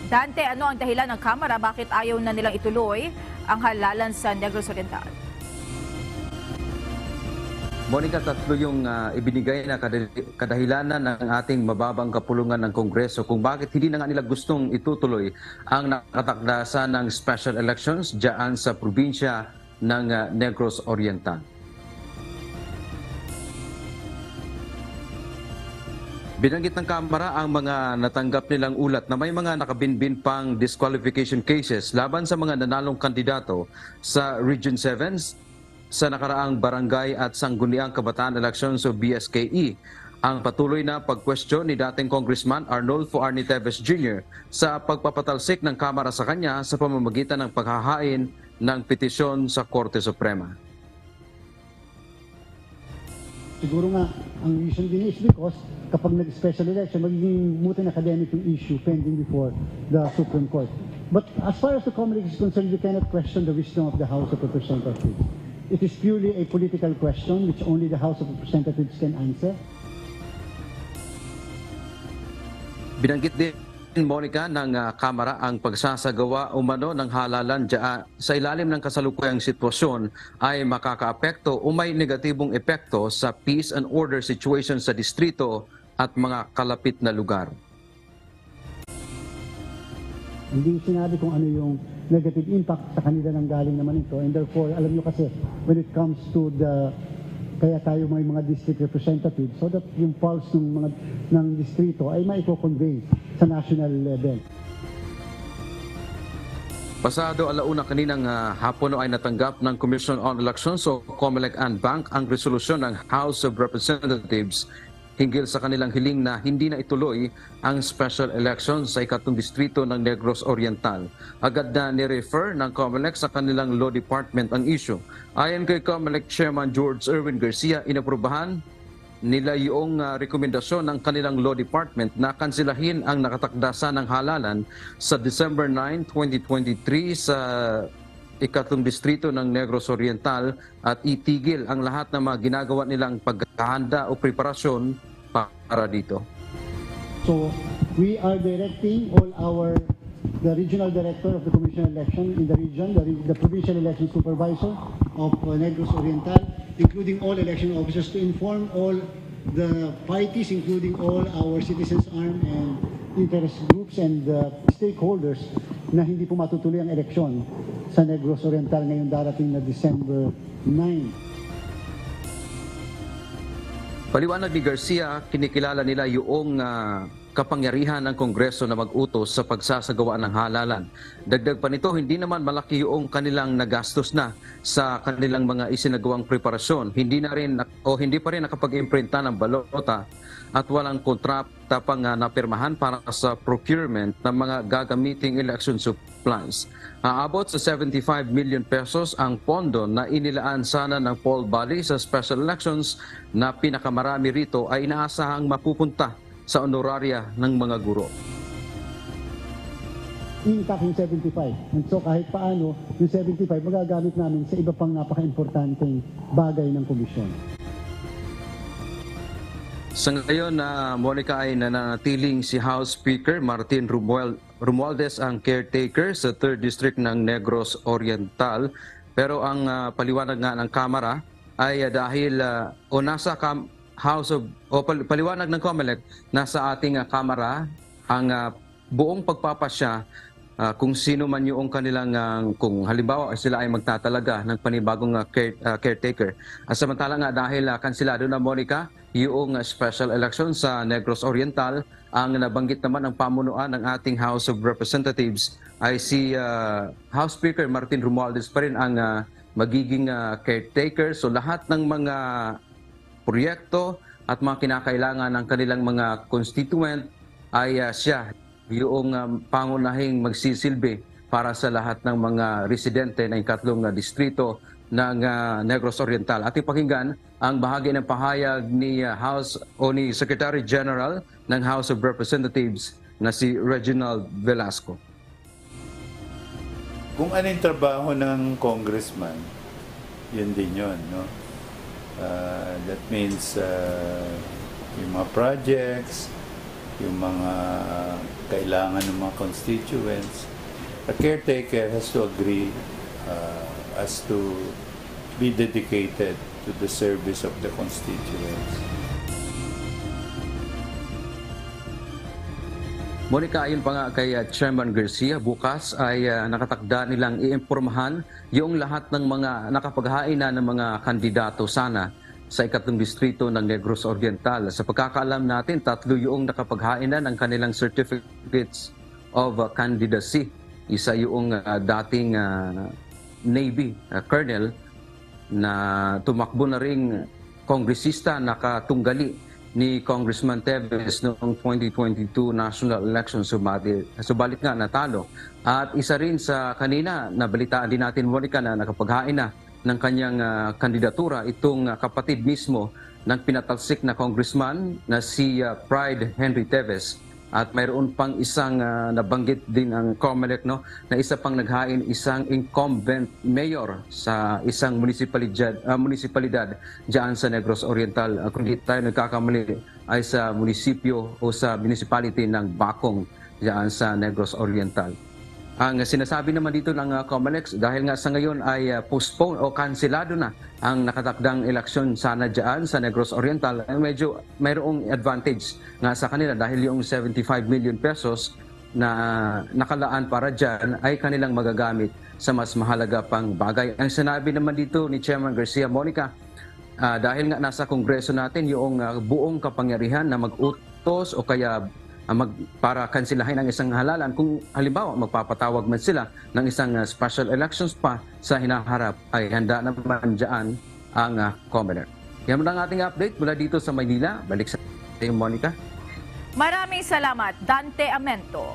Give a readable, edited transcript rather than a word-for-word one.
Dante, ano ang dahilan ng Kamara bakit ayaw na nilang ituloy ang halalan sa Negros Oriental? Monica, tatlo yung ibinigay na kadahilanan ng ating mababang kapulungan ng Kongreso kung bakit hindi na nga nila gustong itutuloy ang nakatakdasan ng special elections diyan sa probinsya ng Negros Oriental. Binanggit ng Kamara ang mga natanggap nilang ulat na may mga nakabinbin pang disqualification cases laban sa mga nanalong kandidato sa Region 7 sa nakaraang barangay at sangguniang kabataan elections o BSKE. Ang patuloy na pagkwestiyon ni dating Congressman Arnolfo Arniteves Jr. sa pagpapatalsik ng Kamara sa kanya sa pamamagitan ng paghahain ng petisyon sa Korte Suprema. Siguro nga, ang reason din is because kapag nag-special election, magiging mutin academic yung issue pending before the Supreme Court. But as far as the Comelec is concerned, we cannot question the wisdom of the House of Representatives. It is purely a political question which only the House of Representatives can answer. Binanggit din, Monica, ng Kamara ang pagsasagawa umano ng halalan dyan sa ilalim ng kasalukuyang sitwasyon ay makakaapekto o may negatibong epekto sa peace and order situation sa distrito at mga kalapit na lugar. Hindi sinabi kung ano yung negative impact sa kanila nang galing naman ito. And therefore, alam nyo kasi, when it comes to the, kaya tayo may mga district representatives, so that yung pulse ng distrito ay maiko-convey sa national level. Pasado alauna kaninang hapon ay natanggap ng Commission on Elections o Comelec and Bank ang resolusyon ng House of Representatives hinggil sa kanilang hiling na hindi na ituloy ang special elections sa ikatlong distrito ng Negros Oriental. Agad na ni-refer ng Comelec sa kanilang Law Department ang issue. Ayon kay Comelec Chairman George Erwin Garcia, inaprubahan nila yung rekomendasyon ng kanilang Law Department na kansilahin ang nakatakdasan ng halalan sa December 9, 2023 sa ikatlong distrito ng Negros Oriental at itigil ang lahat ng mga ginagawa nilang paghahanda o preparasyon para dito. So we are directing the regional director of the Commission on Election in the region, the provincial election supervisor of Negros Oriental, including all election officers, to inform all the parties, including all our citizens armed and interest groups and stakeholders na hindi po matutuloy ang eleksyon sa Negros Oriental ngayong darating na December 9. Paliwanag ni Garcia, kinikilala nila yung kapangyarihan ng Kongreso na mag-utos sa pagsasagawa ng halalan. Dagdag pa nito, hindi naman malaki yung kanilang nagastos na sa kanilang mga isinagawang preparasyon. Hindi pa rin nakapag-imprinta ng balota at walang kontrata pang napirmahan para sa procurement ng mga gagamiting election supplies. Aabot sa 75 million pesos ang pondo na inilaan sana ng poll body sa special elections na pinakamarami rito ay inaasahang mapupunta sa honoraria ng mga guro. Intact yung 75. And so kahit paano, yung 75 magagamit namin sa iba pang napaka-importanteng bagay ng komisyon. Sa ngayon, Monica, ay nananatiling si House Speaker Martin Romualdez ang caretaker sa 3rd District ng Negros Oriental. Pero ang paliwanag nga ng Kamara ay dahil paliwanag ng Comelec, nasa ating Kamara ang buong pagpapasya kung sino man yung kanilang, kung halimbawa sila ay magtatalaga ng panibagong caretaker. Samantala nga dahil kansilado na, Monica, yung special election sa Negros Oriental, ang nabanggit naman ng pamunuan ng ating House of Representatives ay si House Speaker Martin Romualdez pa rin ang magiging caretaker. So lahat ng mga proyekto at mga kinakailangan ng kanilang mga constituent ay siya yung pangunahing magsisilbi para sa lahat ng mga residente ng ikatlong distrito ng Negros Oriental. At ipakinggan ang bahagi ng pahayag ni ni Secretary General ng House of Representatives na si Reginald Velasco. Kung ano yung trabaho ng congressman, yun din yun, no? That means yung mga projects, yung mga kailangan ng mga constituents. A caretaker has to agree as to be dedicated to the service of the constituents. Monica, ayon pa nga kay Chairman Garcia, bukas ay nakatakda nilang iimpormahan yung lahat ng mga nakapaghain na ng mga kandidato sana sa ikatlong distrito ng Negros Oriental. Sa pagkakaalam natin, 3 yung nakapaghain na ng kanilang certificates of candidacy. Isa yung dating Navy Colonel na tumakbo na ring kongresista nakatunggali ni Congressman Teves noong 2022 national election, subalit nga natalo. At isa rin sa kanina, nabalitaan din natin, Monica, na nakapaghain na ng kanyang kandidatura itong kapatid mismo ng pinatalsik na congressman na si Pride Henry Teves. At mayroon pang isang nabanggit din ang COMELEC, no, na isa pang naghain, isang incumbent mayor sa isang munisipalidad diyan sa Negros Oriental. Kung di tayo nagkakamali ay sa munisipyo o sa municipality ng Bacong diyan sa Negros Oriental. Ang sinasabi naman dito ng COMELEC, dahil nga sa ngayon ay postpone o kanselado na ang nakatakdang eleksyon sana dyan sa Negros Oriental, ay medyo mayroong advantage nga sa kanila dahil yung 75 million pesos na nakalaan para dyan ay kanilang magagamit sa mas mahalaga pang bagay. Ang sinabi naman dito ni Chairman Garcia, Monica, dahil nga nasa Kongreso natin yung buong kapangyarihan na mag-utos o kaya para kansilahin ang isang halalan kung halimbawa magpapatawag man sila ng isang special elections pa sa hinaharap, ay handa naman dyan ang COMELEC. Yan ang ating update mula dito sa Maynila. Balik sa iyo, Monica. Maraming salamat, Dante Amento.